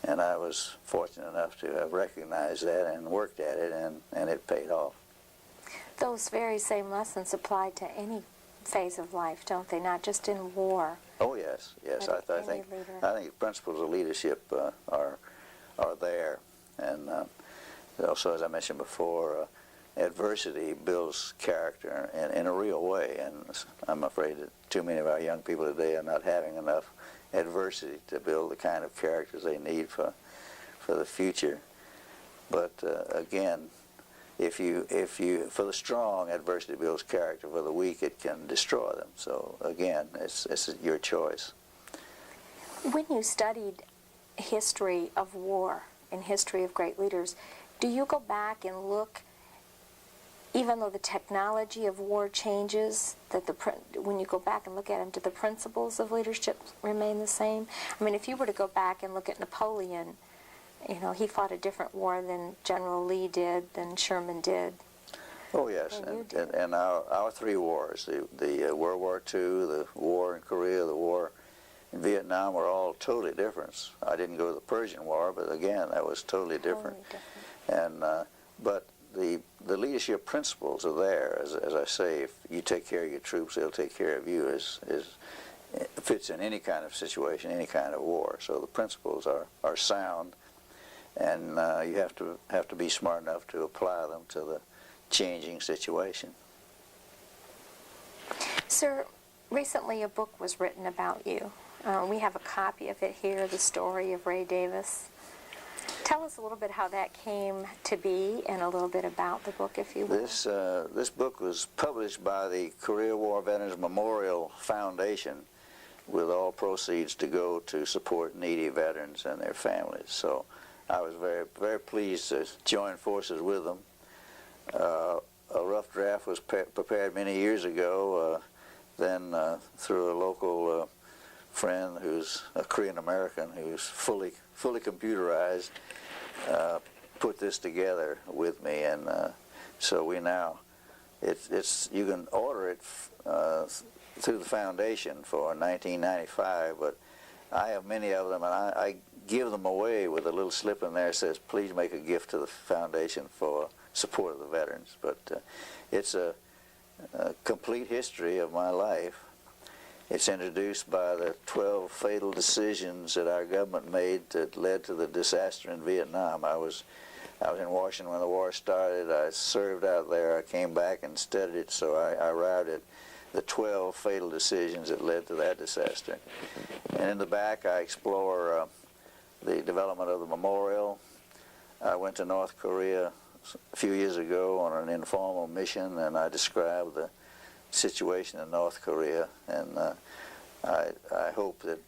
and I was fortunate enough to have recognized that and worked at it, and it paid off. Those very same lessons apply to any phase of life, don't they? Not just in war. Oh yes. I think the principles of leadership are there, and also, as I mentioned before, adversity builds character in a real way, and I'm afraid that too many of our young people today are not having enough adversity to build the kind of characters they need for the future. But again, if you for the strong, adversity builds character. For the weak, it can destroy them. So again, it's your choice. When you studied history of war and history of great leaders, do you go back and look, even though the technology of war changes, when you go back and look at them, do the principles of leadership remain the same? I mean, if you were to go back and look at Napoleon, he fought a different war than General Lee did, than Sherman did. Oh yes, and our three wars, the World War II, the war in Korea, the war in Vietnam, were all totally different. I didn't go to the Persian War, but again, that was totally different. And but the leadership principles are there. As I say, if you take care of your troops, they'll take care of you. It fits in any kind of situation, any kind of war. So the principles are sound, and you have to be smart enough to apply them to the changing situation. Sir, recently a book was written about you. We have a copy of it here, The Story of Ray Davis. Tell us a little bit how that came to be and a little bit about the book, if you will. This book was published by the Korea War Veterans Memorial Foundation, with all proceeds to go to support needy veterans and their families. So I was very, very pleased to join forces with them. A rough draft was prepared many years ago, then through a local friend who's a Korean American who's fully computerized, put this together with me, and so we now, you can order it through the foundation for $19.95, but I have many of them, and I give them away with a little slip in there that says, please make a gift to the foundation for support of the veterans. But it's a complete history of my life. It's introduced by the 12 fatal decisions that our government made that led to the disaster in Vietnam. I was in Washington when the war started. I served out there. I came back and studied it, so I arrived at the 12 fatal decisions that led to that disaster. And in the back, I explore the development of the memorial. I went to North Korea a few years ago on an informal mission, and I described the situation in North Korea, and I hope that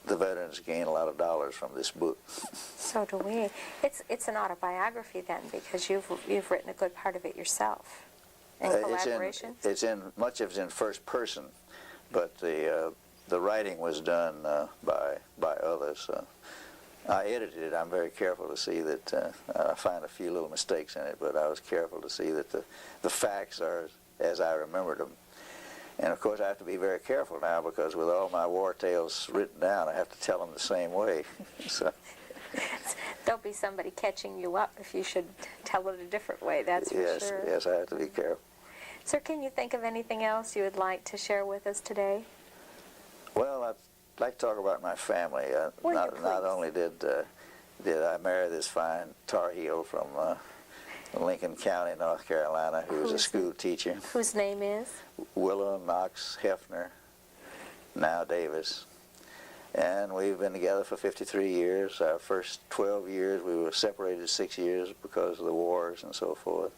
the veterans gain a lot of dollars from this book. So do we. It's an autobiography then, because you've written a good part of it yourself. In collaboration? Much of it's in first person, but the writing was done by others. I edited it. I'm very careful to see that I find a few little mistakes in it, but I was careful to see that the facts are as I remembered them. And of course I have to be very careful now, because with all my war tales written down, I have to tell them the same way. So there'll be somebody catching you up if you should tell it a different way, that's for sure. Yes, I have to be careful. Sir, can you think of anything else you would like to share with us today? Well, I'd like to talk about my family. Not only did I marry this fine Tar Heel from Lincoln County, North Carolina, who was a school teacher. Whose name is? Willow Knox Hefner, now Davis. And we've been together for 53 years. Our first 12 years, we were separated 6 years because of the wars and so forth.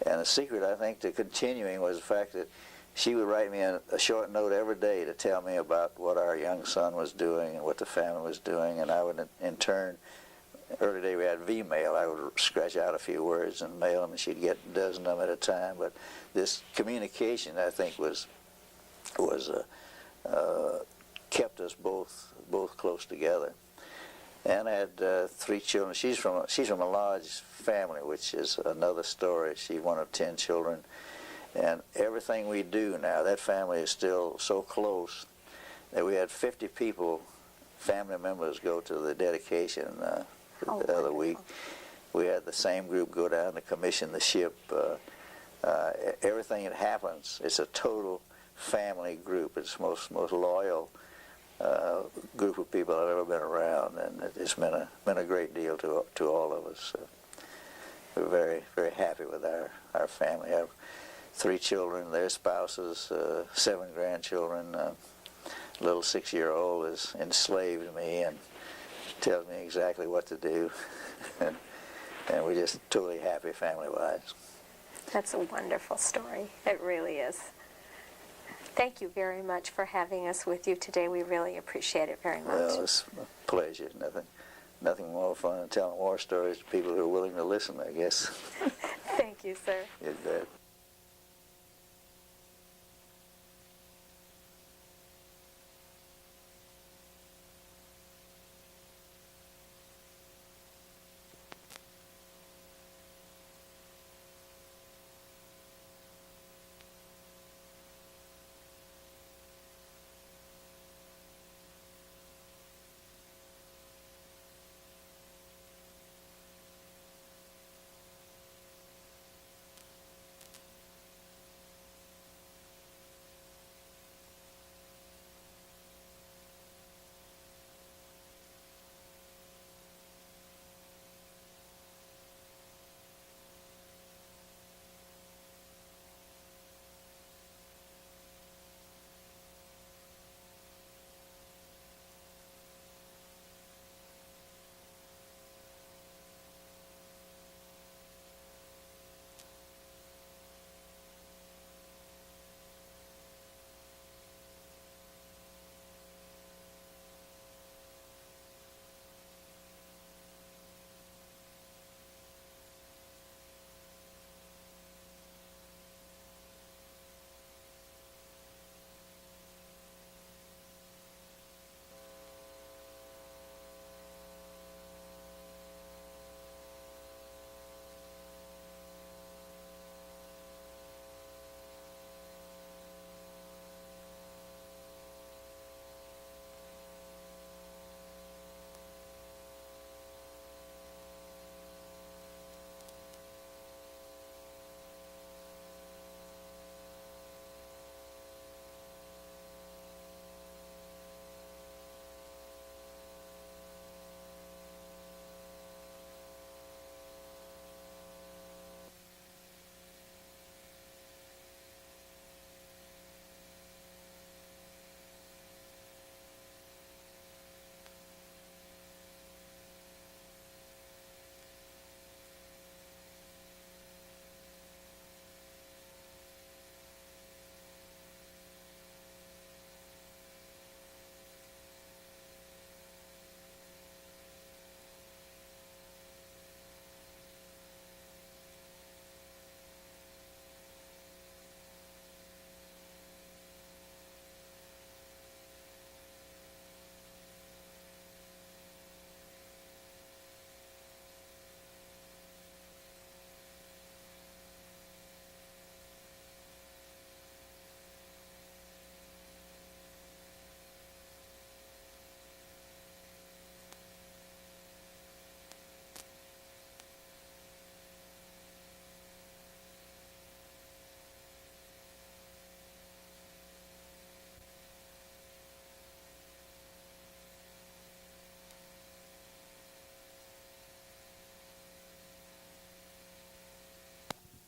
And the secret, I think, to continuing was the fact that she would write me a short note every day to tell me about what our young son was doing and what the family was doing, and I would, in turn, early day we had V-mail. I would scratch out a few words and mail them, and she'd get a dozen of them at a time. But this communication, I think, was kept us both close together. And I had 3 children. She's from a large family, which is another story. She's one of 10 children, and everything we do now, that family is still so close that we had 50 people, family members, go to the dedication the other week. We had the same group go down to commission the ship. Everything that happens, it's a total family group. It's the most loyal group of people I've ever been around, and it's been a great deal to all of us. We're very, very happy with our family. I have 3 children, their spouses, 7 grandchildren. Little 6-year-old is enslaved me and tells me exactly what to do. And we're just totally happy family-wise. That's a wonderful story. It really is. Thank you very much for having us with you today. We really appreciate it very much. Well, it's a pleasure. Nothing more fun than telling war stories to people who are willing to listen, I guess. Thank you, sir. You bet.